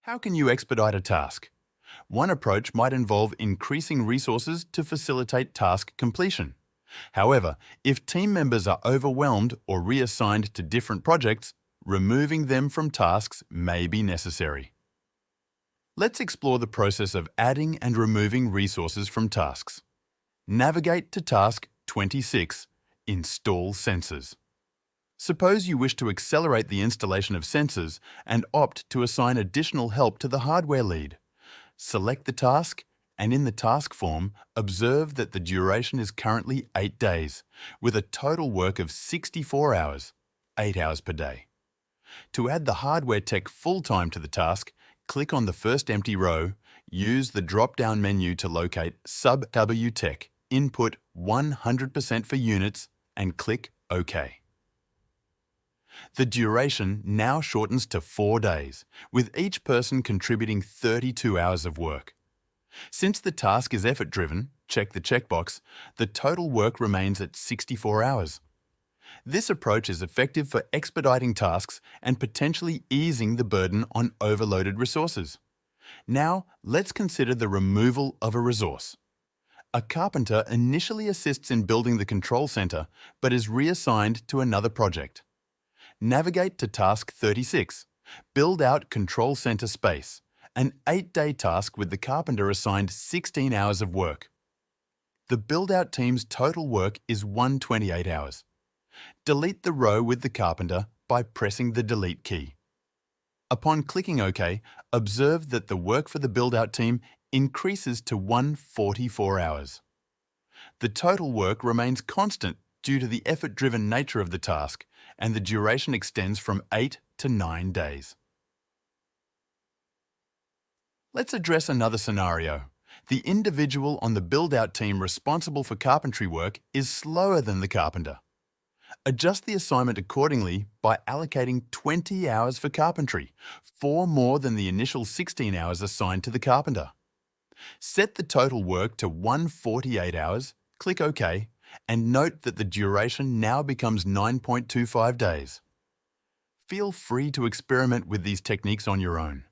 How can you expedite a task? One approach might involve increasing resources to facilitate task completion. However, if team members are overwhelmed or reassigned to different projects, removing them from tasks may be necessary. Let's explore the process of adding and removing resources from tasks. Navigate to task 26, Install Sensors. Suppose you wish to accelerate the installation of sensors and opt to assign additional help to the hardware lead. Select the task, and in the task form, observe that the duration is currently 8 days, with a total work of 64 hours, 8 hours per day. To add the hardware tech full-time to the task, click on the first empty row, use the drop-down menu to locate Sub-W Tech, input 100% for units, and click OK. The duration now shortens to 4 days, with each person contributing 32 hours of work. Since the task is effort-driven, check the checkbox, the total work remains at 64 hours. This approach is effective for expediting tasks and potentially easing the burden on overloaded resources. Now, let's consider the removal of a resource. A carpenter initially assists in building the control center, but is reassigned to another project. Navigate to task 36, Build out control center space, an 8-day task with the carpenter assigned 16 hours of work. The build-out team's total work is 128 hours. Delete the row with the carpenter by pressing the Delete key. Upon clicking OK, observe that the work for the build-out team increases to 144 hours. The total work remains constant due to the effort-driven nature of the task, and the duration extends from 8 to 9 days. Let's address another scenario. The individual on the build-out team responsible for carpentry work is slower than the carpenter. Adjust the assignment accordingly by allocating 20 hours for carpentry, 4 more than the initial 16 hours assigned to the carpenter. Set the total work to 148 hours, click OK, and note that the duration now becomes 9.25 days. Feel free to experiment with these techniques on your own.